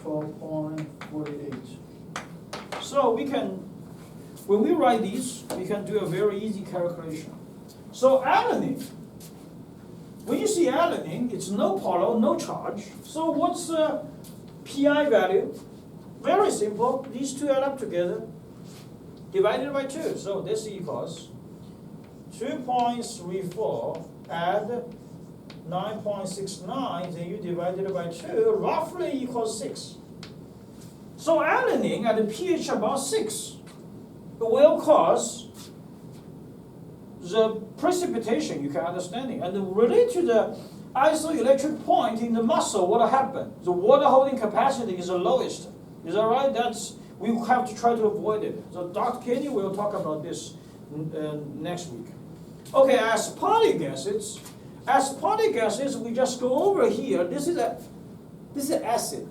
12.48. So we can, when we write these, we can do a very easy calculation. So alanine, when you see alanine, it's no polar, no charge. So what's the pi value? Very simple. These two add up together, divided by 2. So this equals 2.34 add 9.69, then you divide it by 2, roughly equals 6. So alanine at a pH about 6 will cause the precipitation, you can understand it. And related to the isoelectric point in the muscle, what happened? The water holding capacity is the lowest. Is that right? We have to try to avoid it. So Dr. Kenny will talk about this next week. Okay, aspartic acids. Aspartic acids, we just go over here. This is acid,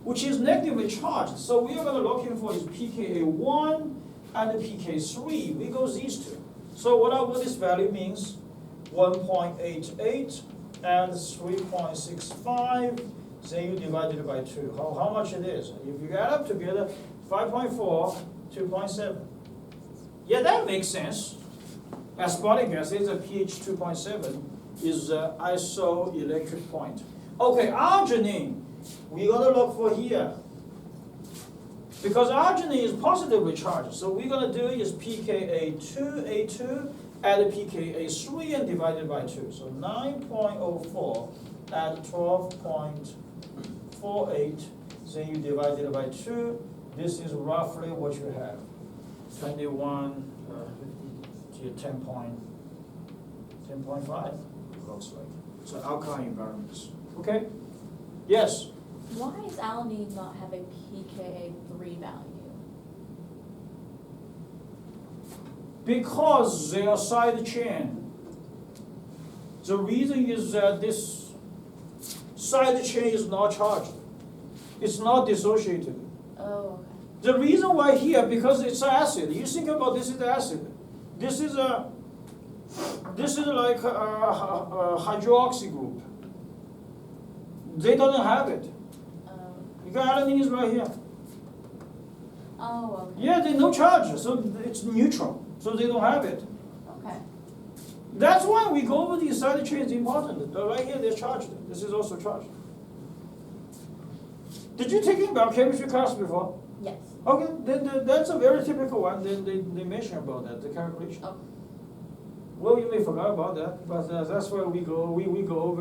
which is negatively charged. So we are going to looking for is pKa1 and pK3. We go these two. So what this value means? 1.88 and 3.65. Then you divide it by 2. How much it is? If you add up together, 5.4, 2.7. Yeah, that makes sense. Aspartic acid, a pH 2.7, is the isoelectric point. Okay, arginine, we gotta look for here. Because arginine is positively charged, so we're gonna do is pKa2, add pKa3 and divide it by 2. So 9.04 add 12.48, then you divide it by 2. This is roughly what you have. 21 to 10.5, looks like. So alkaline environments. Okay? Yes? Why does alanine not have a pKa3 value? Because they are side chain. The reason is that this side chain is not charged. It's not dissociated. Oh, okay. The reason why here, because it's acid. You think about this is acid. This is like a hydroxy group. They don't have it. Because alanine is right here. Oh, okay. Yeah, there's no charge, so it's neutral. So they don't have it. Okay. That's why we go over these side chains important. Right here they're charged. This is also charged. Did you take in biochemistry class before? Yes. Okay, then that's a very typical one. Then they mention about that, the calculation. Okay. Well, you may forget about that, but that's why we go over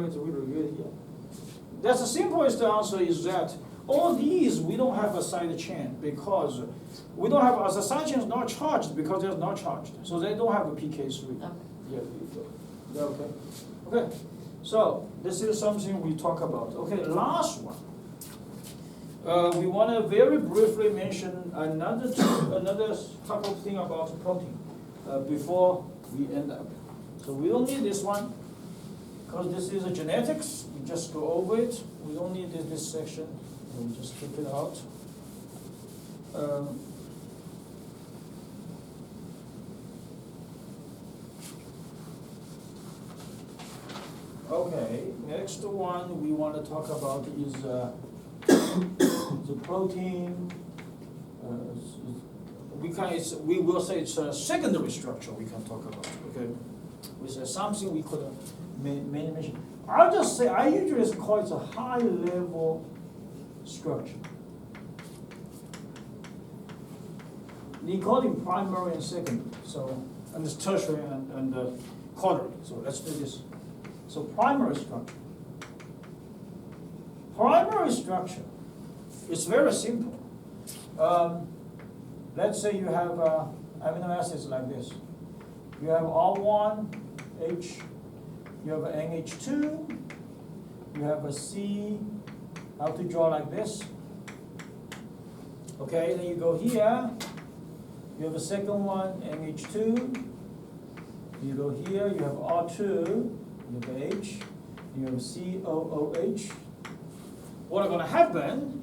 it, we review it here. That's the simplest answer is that all these we don't have a side chain because we don't have a side chain is not charged because they're not charged, so they don't have a pK3. Okay. Yeah, okay. Okay. So this is something we talk about. Okay, last one. We want to very briefly mention another couple of things about protein before we end up. So we don't need this one because this is a genetics. We just go over it. We don't need this section. We just keep it out. Okay, next one we want to talk about is the protein. We will say it's a secondary structure we can talk about. Okay, which is something we could mention. I'll just say I usually call it a high-level structure. They call it primary and secondary. So and it's tertiary and quaternary. So let's do this. So primary structure. Primary structure is very simple. Let's say you have amino acids like this. You have R1H, you have NH2, you have a C. I have to draw like this. Okay, then you go here. You have a second one, NH2. You go here, you have R2, you have H, you have COOH. What are going to happen?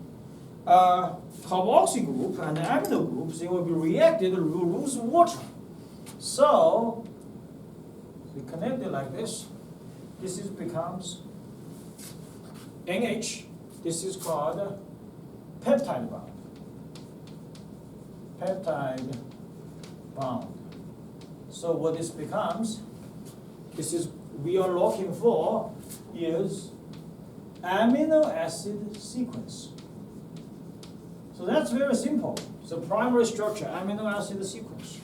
Carboxy group and the amino groups, they will be reacted to lose water. So we connect it like this. This becomes NH. This is called peptide bond. Peptide bond. So what this becomes, this is we are looking for is amino acid sequence. So that's very simple. So primary structure, amino acid sequence.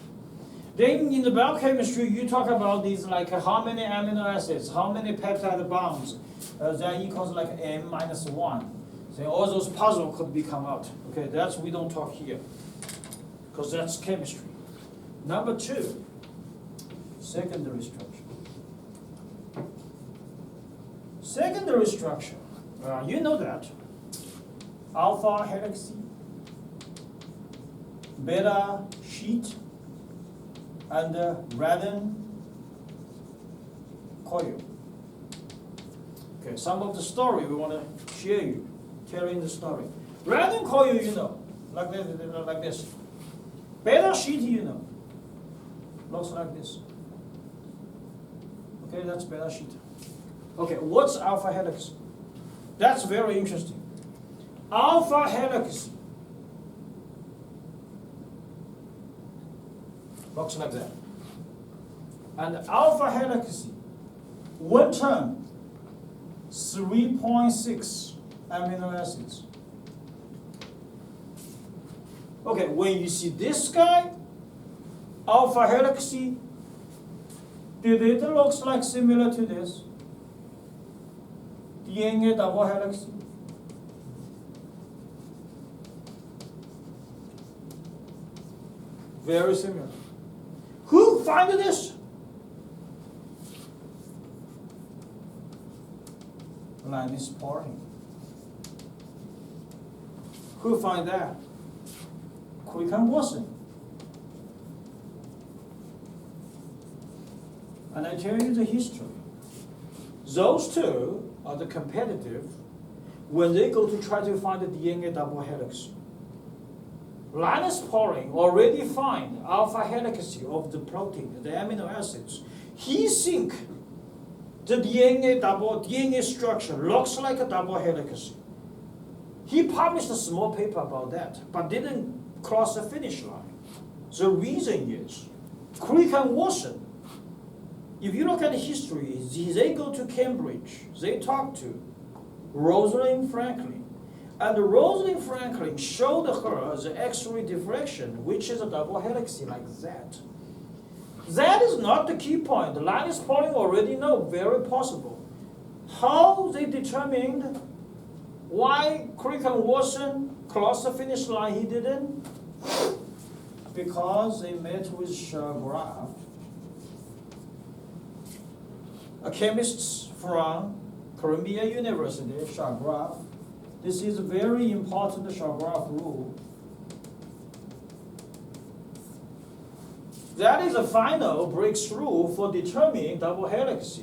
Then in the biochemistry, you talk about these like how many amino acids, how many peptide bonds, that equals like m minus 1. So all those puzzles could become out. Okay, that's we don't talk here, because that's chemistry. Number 2, secondary structure. Secondary structure, you know that. Alpha helice, beta sheet, and Radon coil. Okay, some of the story we want to share you, telling the story. Radon coil, you know, like this. Beta sheet, you know, looks like this. Okay, that's beta sheet. Okay, what's alpha helix? That's very interesting. Alpha helix looks like that. And alpha helix, one term, 3.6 amino acids. Okay, when you see this guy, alpha helix, did it looks like similar to this? DNA double helix. Very similar. Who found this? Linus Pauling. Who found that? Crick and Watson. And I tell you the history. Those two are the competitive when they go to try to find the DNA double helix. Linus Pauling already find alpha helix of the protein, the amino acids. He think the DNA structure looks like a double helix. He published a small paper about that, but didn't cross the finish line. The reason is, Crick and Watson, if you look at the history, they go to Cambridge, they talk to Rosalind Franklin. And Rosalind Franklin showed her the X-ray diffraction, which is a double helix like that. That is not the key point. Linus Pauling already know, very possible. How they determined why Crick and Watson crossed the finish line, he didn't? Because they met with Graf, a chemist from Columbia University, Graf. This is a very important Graf rule. That is a final breakthrough for determining double helix.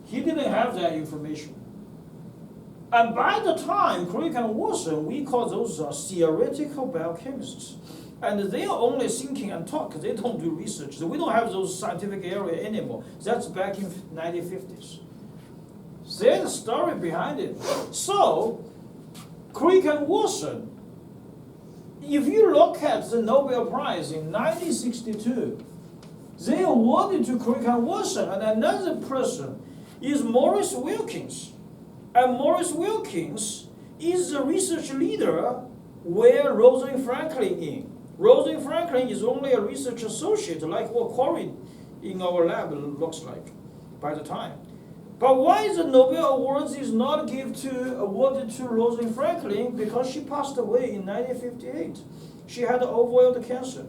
He didn't have that information. And by the time Crick and Watson, we call those theoretical biochemists. And they are only thinking and talk, they don't do research. So we don't have those scientific area anymore. That's back in 1950s. There's a story behind it. So, Crick and Watson, if you look at the Nobel Prize in 1962, they awarded to Crick and Watson, and another person is Maurice Wilkins. And Maurice Wilkins is the research leader where Rosalind Franklin is. Rosalind Franklin is only a research associate, like what Corey in our lab looks like by the time. But why the Nobel Awards is not awarded to Rosalind Franklin? Because she passed away in 1958. She had ovoid cancer.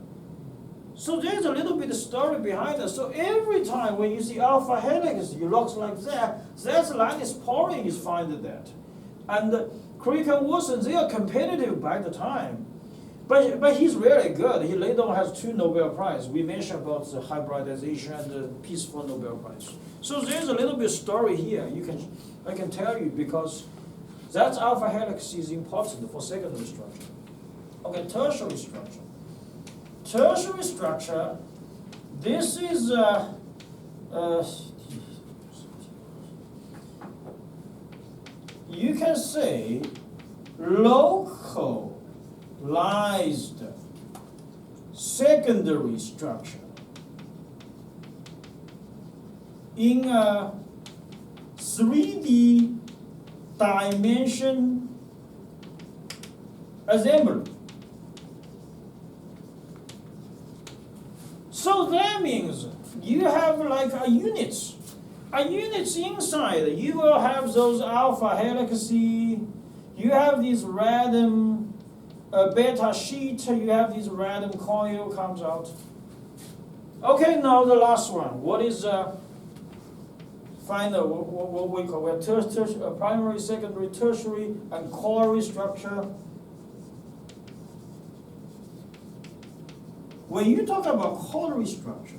So there's a little bit of story behind it. So every time when you see alpha helix, it looks like that. That's Linus Pauling is finding that. And Crick and Watson, they are competitive by the time. But he's really good. He later on has 2 Nobel Prizes. We mentioned about the hybridization and the peaceful Nobel Prize. So there's a little bit of story here. I can tell you because that alpha helix is important for secondary structure. Okay, tertiary structure. Tertiary structure, this is you can say localized secondary structure in a 3D dimension assembly. So that means you have like a units. A units inside, you will have those alpha helices, you have these random beta sheet, you have this random coil comes out. Okay, now the last one. What is find what we call primary, secondary, tertiary, and corollary structure. When you talk about corollary structure,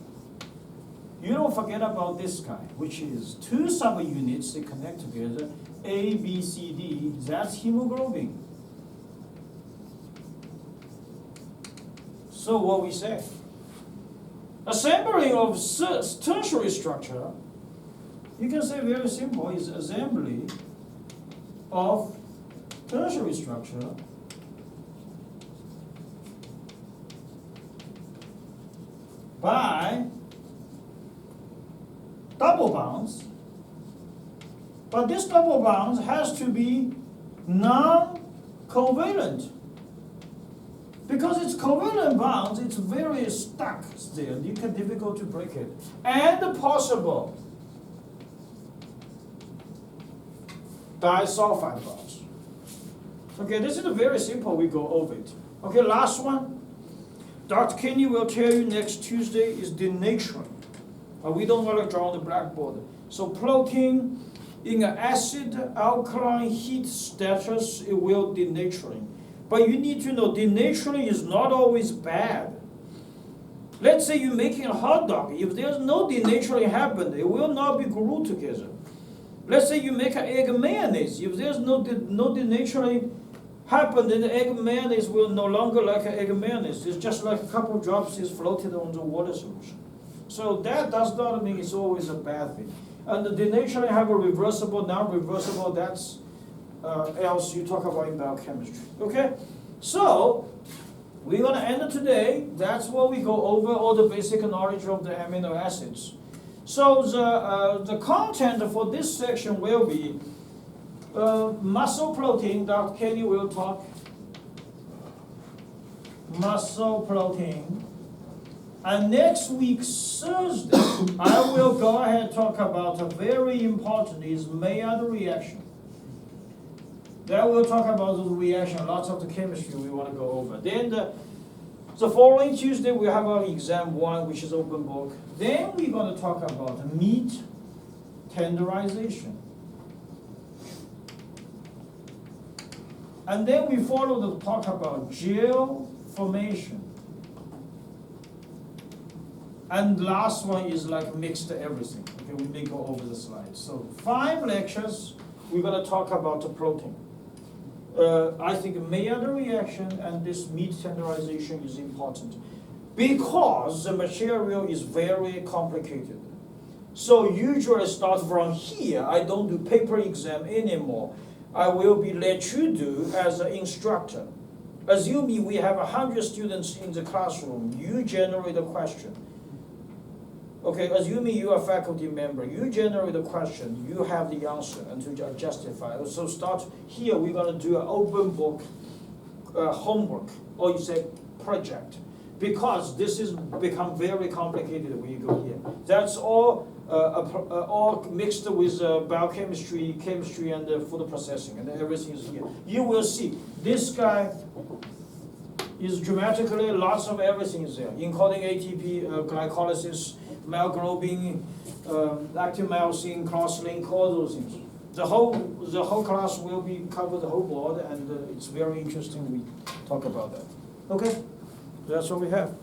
you don't forget about this guy, which is two subunits, they connect together, A, B, C, D, that's hemoglobin. So what we say? Assembly of tertiary structure, you can say very simple, is assembly of tertiary structure by double bonds, but this double bonds has to be non-covalent. Because it's covalent bonds, it's very stuck there. You can difficult to break it. And possible disulfide bonds. Okay, this is very simple, we go over it. Okay, last one. Dr. Kenny will tell you next Tuesday is denaturing. We don't want to draw on the blackboard. So protein in an acid alkaline heat status, it will denaturing. But you need to know denaturing is not always bad. Let's say you're making a hot dog. If there's no denaturing happen, it will not be glued together. Let's say you make an egg mayonnaise. If there's no denaturing happen, then the egg mayonnaise will no longer like an egg mayonnaise. It's just like a couple drops is floated on the water solution. So that does not mean it's always a bad thing. And the denaturing have a reversible, non-reversible, that's else you talk about in biochemistry. Okay? So we're gonna end it today. That's what we go over, all the basic knowledge of the amino acids. So the content for this section will be muscle protein. Dr. Kenny will talk muscle protein. And next week, Thursday, I will go ahead and talk about a very important is Maillard reaction. Then we'll talk about the reaction, lots of the chemistry we want to go over. Then the following Tuesday, we have our exam 1, which is open book. Then we're going to talk about meat tenderization. And then we follow the talk about gel formation. And last one is like mixed everything. Okay, we may go over the slides. So 5 lectures, we're going to talk about the protein. I think Maillard reaction and this meat tenderization is important because the material is very complicated. So usually start from here. I don't do paper exam anymore. I will be let you do as an instructor. Assuming we have 100 students in the classroom, you generate a question. Okay, assuming you are a faculty member, you generate a question, you have the answer and to justify. So start here, we're gonna do an open book homework, or you say project, because this is become very complicated when you go here. That's all mixed with biochemistry, chemistry, and food processing, and everything is here. You will see, this guy is dramatically, lots of everything is there, including ATP, glycolysis, myoglobin, active myosin, cross-link, all those things. The whole class will be cover the whole board, and it's very interesting we talk about that. Okay, that's what we have.